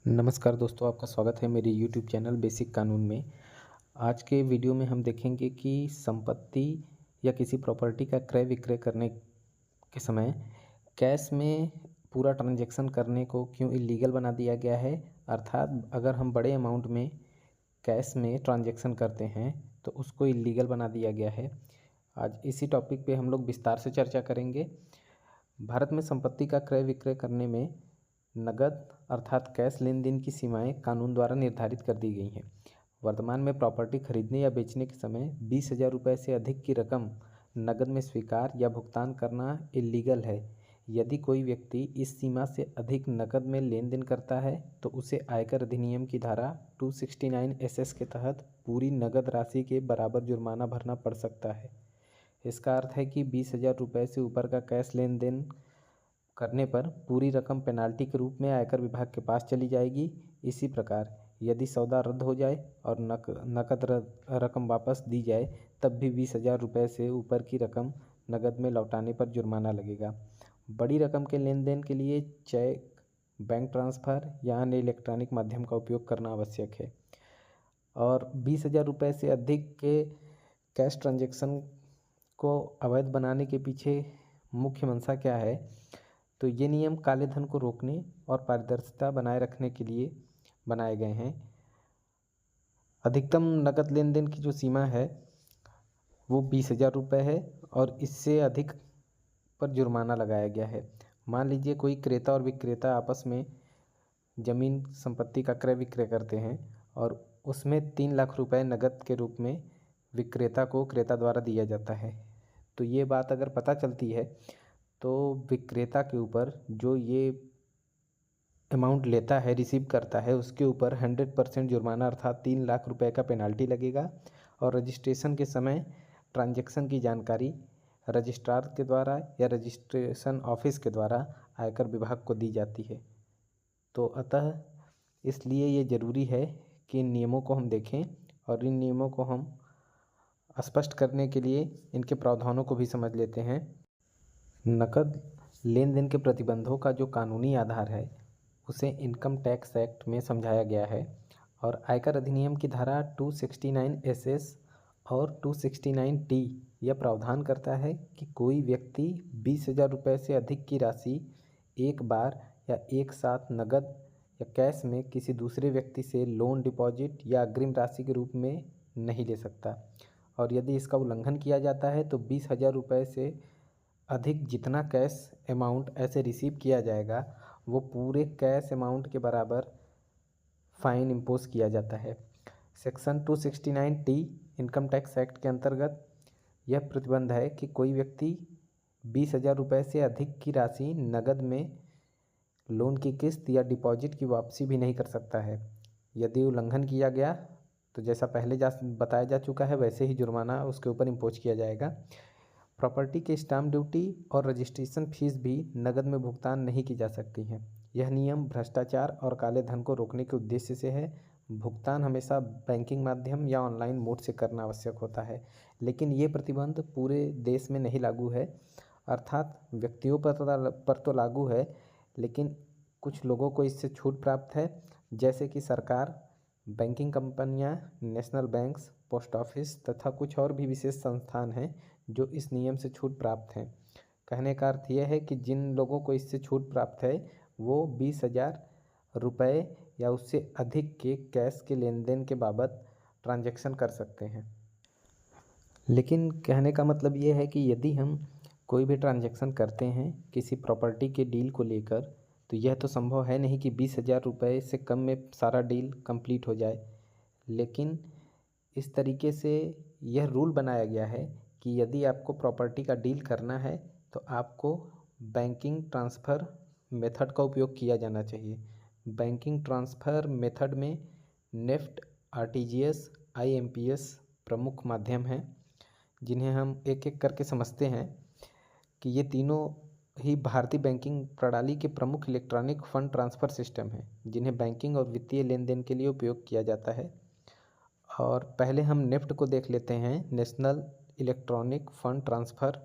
नमस्कार दोस्तों, आपका स्वागत है मेरे यूट्यूब चैनल बेसिक कानून में। आज के वीडियो में हम देखेंगे कि संपत्ति या किसी प्रॉपर्टी का क्रय विक्रय करने के समय कैश में पूरा ट्रांजैक्शन करने को क्यों इलीगल बना दिया गया है। अर्थात अगर हम बड़े अमाउंट में कैश में ट्रांजैक्शन करते हैं तो उसको इलीगल बना दिया गया है। आज इसी टॉपिक पे हम लोग विस्तार से चर्चा करेंगे। भारत में संपत्ति का क्रय विक्रय करने में नगद अर्थात कैश लेन देन की सीमाएं कानून द्वारा निर्धारित कर दी गई हैं। वर्तमान में प्रॉपर्टी खरीदने या बेचने के समय 20,000 रुपये से अधिक की रकम नगद में स्वीकार या भुगतान करना इलीगल है। यदि कोई व्यक्ति इस सीमा से अधिक नकद में लेन देन करता है तो उसे आयकर अधिनियम की धारा 269 SS के तहत पूरी नगद राशि के बराबर जुर्माना भरना पड़ सकता है। इसका अर्थ है कि 20,000 रुपये से ऊपर का कैश लेन देन करने पर पूरी रकम पेनाल्टी के रूप में आयकर विभाग के पास चली जाएगी। इसी प्रकार यदि सौदा रद्द हो जाए और नकद रकम वापस दी जाए तब भी 20,000 रुपये से ऊपर की रकम नकद में लौटाने पर जुर्माना लगेगा। बड़ी रकम के लेन देन के लिए चेक, बैंक ट्रांसफ़र या अन्य इलेक्ट्रॉनिक माध्यम का उपयोग करना आवश्यक है। और 20,000 रुपये से अधिक के कैश ट्रांजैक्शन को अवैध बनाने के पीछे मुख्य मंशा क्या है, तो ये नियम काले धन को रोकने और पारदर्शिता बनाए रखने के लिए बनाए गए हैं। अधिकतम नकद लेन देन की जो सीमा है वो 20,000 रुपये है और इससे अधिक पर जुर्माना लगाया गया है। मान लीजिए कोई क्रेता और विक्रेता आपस में ज़मीन संपत्ति का क्रय विक्रय करते हैं और उसमें 3 लाख रुपए नकद के रूप में विक्रेता को क्रेता द्वारा दिया जाता है। तो ये बात अगर पता चलती है तो विक्रेता के ऊपर जो ये अमाउंट लेता है, रिसीव करता है, उसके ऊपर 100% जुर्माना अर्थात 3 लाख रुपए का पेनाल्टी लगेगा। और रजिस्ट्रेशन के समय ट्रांजैक्शन की जानकारी रजिस्ट्रार के द्वारा या रजिस्ट्रेशन ऑफिस के द्वारा आयकर विभाग को दी जाती है। तो अतः इसलिए ये ज़रूरी है कि इन नियमों को हम देखें और इन नियमों को हम स्पष्ट करने के लिए इनके प्रावधानों को भी समझ लेते हैं। नकद लेन देन के प्रतिबंधों का जो कानूनी आधार है उसे इनकम टैक्स एक्ट में समझाया गया है और आयकर अधिनियम की धारा 269 SS और 269 T यह प्रावधान करता है कि कोई व्यक्ति 20,000 रुपये से अधिक की राशि एक बार या एक साथ नकद या कैश में किसी दूसरे व्यक्ति से लोन, डिपॉजिट या अग्रिम राशि के रूप में नहीं ले सकता। और यदि इसका उल्लंघन किया जाता है तो 20,000 रुपये से अधिक जितना कैश अमाउंट ऐसे रिसीव किया जाएगा वो पूरे कैश अमाउंट के बराबर फ़ाइन इम्पोज किया जाता है। Section 269T income tax act के अंतर्गत यह प्रतिबंध है कि कोई व्यक्ति 20,000 रुपये से अधिक की राशि नकद में लोन की किस्त या डिपॉजिट की वापसी भी नहीं कर सकता है। यदि उल्लंघन किया गया तो जैसा पहले बताया जा चुका है वैसे ही जुर्माना उसके ऊपर इम्पोज किया जाएगा। प्रॉपर्टी के स्टाम्प ड्यूटी और रजिस्ट्रेशन फीस भी नकद में भुगतान नहीं की जा सकती हैं। यह नियम भ्रष्टाचार और काले धन को रोकने के उद्देश्य से है। भुगतान हमेशा बैंकिंग माध्यम या ऑनलाइन मोड से करना आवश्यक होता है, लेकिन ये प्रतिबंध पूरे देश में नहीं लागू है। अर्थात व्यक्तियों पर तो लागू है, लेकिन कुछ लोगों को इससे छूट प्राप्त है, जैसे कि सरकार, बैंकिंग कंपनियां, नेशनल बैंक्स, पोस्ट ऑफिस तथा कुछ और भी विशेष संस्थान हैं जो इस नियम से छूट प्राप्त हैं। कहने का अर्थ यह है कि जिन लोगों को इससे छूट प्राप्त है वो 20,000 रुपये या उससे अधिक के कैश के लेन देन के बाबत ट्रांजैक्शन कर सकते हैं। लेकिन कहने का मतलब ये है कि यदि हम कोई भी ट्रांजैक्शन करते हैं किसी प्रॉपर्टी के डील को लेकर तो यह तो संभव है नहीं कि 20,000 रुपये से कम में सारा डील कंप्लीट हो जाए। लेकिन इस तरीके से यह रूल बनाया गया है कि यदि आपको प्रॉपर्टी का डील करना है तो आपको बैंकिंग ट्रांसफ़र मेथड का उपयोग किया जाना चाहिए। बैंकिंग ट्रांसफ़र मेथड में नेफ्ट, RTGS, IMPS प्रमुख माध्यम हैं, जिन्हें हम एक एक करके समझते हैं कि ये तीनों ही भारतीय बैंकिंग प्रणाली के प्रमुख इलेक्ट्रॉनिक फंड ट्रांसफ़र सिस्टम हैं, जिन्हें बैंकिंग और वित्तीय लेन देन के लिए उपयोग किया जाता है। और पहले हम नेफ्ट को देख लेते हैं, नेशनल इलेक्ट्रॉनिक फ़ंड ट्रांसफ़र।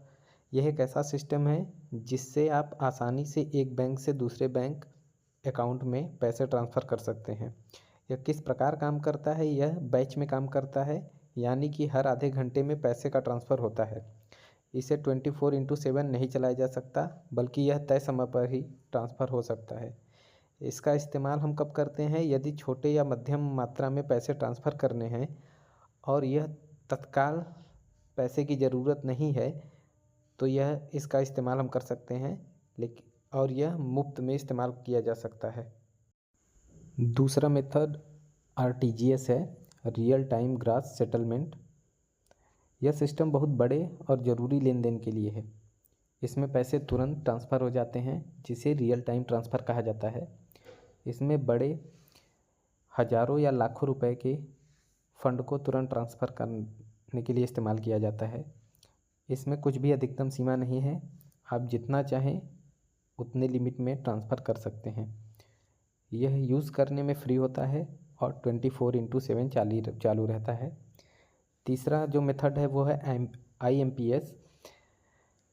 यह एक ऐसा सिस्टम है जिससे आप आसानी से एक बैंक से दूसरे बैंक अकाउंट में पैसे ट्रांसफ़र कर सकते हैं। यह किस प्रकार काम करता है? यह बैच में काम करता है, यानी कि हर आधे घंटे में पैसे का ट्रांसफ़र होता है। इसे 24/7 नहीं चलाया जा सकता, बल्कि यह तय समय पर ही ट्रांसफ़र हो सकता है। इसका इस्तेमाल हम कब करते हैं? यदि छोटे या मध्यम मात्रा में पैसे ट्रांसफ़र करने हैं और यह तत्काल पैसे की ज़रूरत नहीं है, तो यह इसका इस्तेमाल हम कर सकते हैं, लेकिन और यह मुफ्त में इस्तेमाल किया जा सकता है। दूसरा मेथड आरटीजीएस है, रियल टाइम ग्रॉस सेटलमेंट। यह सिस्टम बहुत बड़े और ज़रूरी लेन देन के लिए है। इसमें पैसे तुरंत ट्रांसफ़र हो जाते हैं, जिसे रियल टाइम ट्रांसफ़र कहा जाता है। इसमें बड़े हज़ारों या लाखों रुपए के फंड को तुरंत ट्रांसफ़र करने के लिए इस्तेमाल किया जाता है। इसमें कुछ भी अधिकतम सीमा नहीं है, आप जितना चाहें उतने लिमिट में ट्रांसफ़र कर सकते हैं। यह यूज़ करने में फ्री होता है और 24/7 चालू रहता है। तीसरा जो मेथड है वो है IMPS।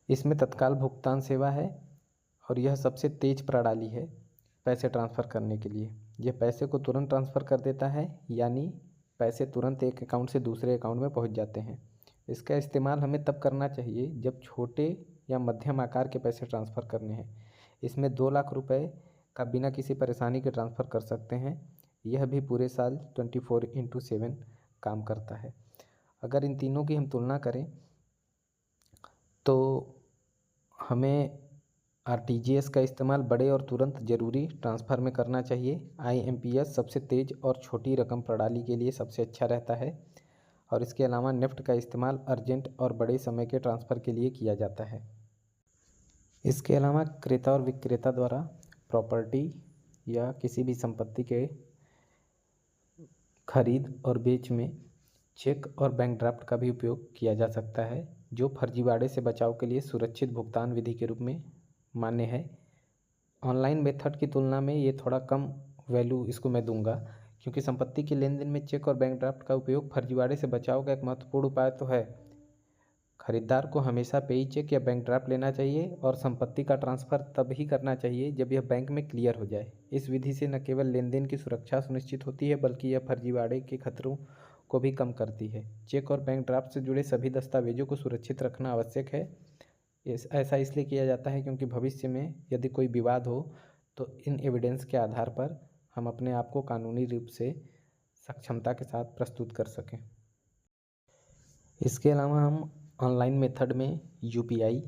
इसमें तत्काल भुगतान सेवा है और यह सबसे तेज़ प्रणाली है पैसे ट्रांसफ़र करने के लिए। यह पैसे को तुरंत ट्रांसफ़र कर देता है, यानी पैसे तुरंत एक अकाउंट से दूसरे अकाउंट में पहुंच जाते हैं। इसका इस्तेमाल हमें तब करना चाहिए जब छोटे या मध्यम आकार के पैसे ट्रांसफ़र करने हैं। इसमें 2 लाख रुपए का बिना किसी परेशानी के ट्रांसफ़र कर सकते हैं। यह भी पूरे साल 24/7 काम करता है। अगर इन तीनों की हम तुलना करें तो हमें आरटीजीएस का इस्तेमाल बड़े और तुरंत ज़रूरी ट्रांसफ़र में करना चाहिए। IMPS सबसे तेज़ और छोटी रकम प्रणाली के लिए सबसे अच्छा रहता है और इसके अलावा नेफ्ट का इस्तेमाल अर्जेंट और बड़े समय के ट्रांसफ़र के लिए किया जाता है। इसके अलावा क्रेता और विक्रेता द्वारा प्रॉपर्टी या किसी भी संपत्ति के खरीद और बेच में चेक और बैंक ड्राफ्ट का भी उपयोग किया जा सकता है, जो फर्जीवाड़े से बचाव के लिए सुरक्षित भुगतान विधि के रूप में मान्य है। ऑनलाइन मेथड की तुलना में ये थोड़ा कम वैल्यू इसको मैं दूंगा, क्योंकि संपत्ति के लेन देन में चेक और बैंक ड्राफ्ट का उपयोग फर्जीवाड़े से बचाव का एक महत्वपूर्ण उपाय तो है। खरीदार को हमेशा पेई चेक या बैंक ड्राफ्ट लेना चाहिए और संपत्ति का ट्रांसफ़र तब ही करना चाहिए जब यह बैंक में क्लियर हो जाए। इस विधि से न केवल लेन देन की सुरक्षा सुनिश्चित होती है, बल्कि यह फर्जीवाड़े के खतरों को भी कम करती है। चेक और बैंक ड्राफ्ट से जुड़े सभी दस्तावेजों को सुरक्षित रखना आवश्यक है। ऐसा इसलिए किया जाता है क्योंकि भविष्य में यदि कोई विवाद हो तो इन एविडेंस के आधार पर हम अपने आप को कानूनी रूप से सक्षमता के साथ प्रस्तुत कर सकें। इसके अलावा हम ऑनलाइन मेथड में UPI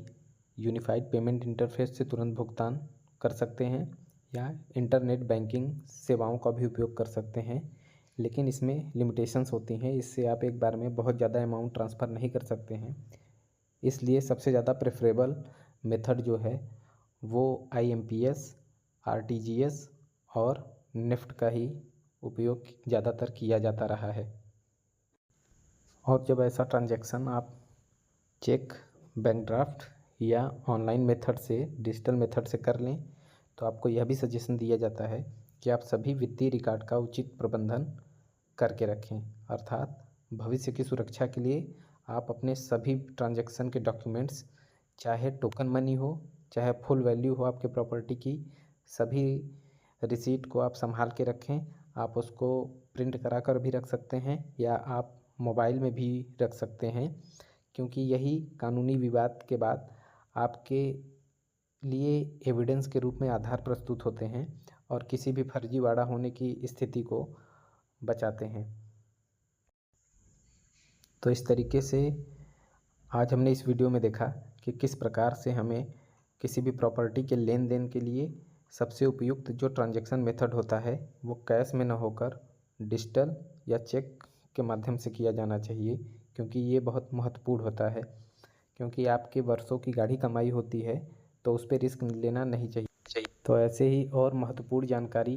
यूनिफाइड पेमेंट इंटरफेस से तुरंत भुगतान कर सकते हैं या इंटरनेट बैंकिंग सेवाओं का भी उपयोग कर सकते हैं, लेकिन इसमें लिमिटेशंस होती हैं। इससे आप एक बार में बहुत ज़्यादा अमाउंट ट्रांसफ़र नहीं कर सकते हैं। इसलिए सबसे ज़्यादा प्रेफरेबल मेथड जो है वो IMPS, RTGS और नेफ्ट का ही उपयोग ज़्यादातर किया जाता रहा है। और जब ऐसा ट्रांजैक्शन आप चेक, बैंक ड्राफ्ट या ऑनलाइन मेथड से, डिजिटल मेथड से कर लें, तो आपको यह भी सजेशन दिया जाता है कि आप सभी वित्तीय रिकॉर्ड का उचित प्रबंधन करके रखें। अर्थात भविष्य की सुरक्षा के लिए आप अपने सभी ट्रांजैक्शन के डॉक्यूमेंट्स, चाहे टोकन मनी हो, चाहे फुल वैल्यू हो आपके प्रॉपर्टी की, सभी रिसीट को आप संभाल के रखें। आप उसको प्रिंट करा कर भी रख सकते हैं या आप मोबाइल में भी रख सकते हैं, क्योंकि यही कानूनी विवाद के बाद आपके लिए एविडेंस के रूप में आधार प्रस्तुत होते हैं और किसी भी फर्जीवाड़ा होने की स्थिति को बचाते हैं। तो इस तरीके से आज हमने इस वीडियो में देखा कि किस प्रकार से हमें किसी भी प्रॉपर्टी के लेन देन के लिए सबसे उपयुक्त जो ट्रांजैक्शन मेथड होता है वो कैश में न होकर डिजिटल या चेक के माध्यम से किया जाना चाहिए, क्योंकि ये बहुत महत्वपूर्ण होता है। क्योंकि आपके वर्षों की गाढ़ी कमाई होती है तो उस पर रिस्क लेना नहीं चाहिए। तो ऐसे ही और महत्वपूर्ण जानकारी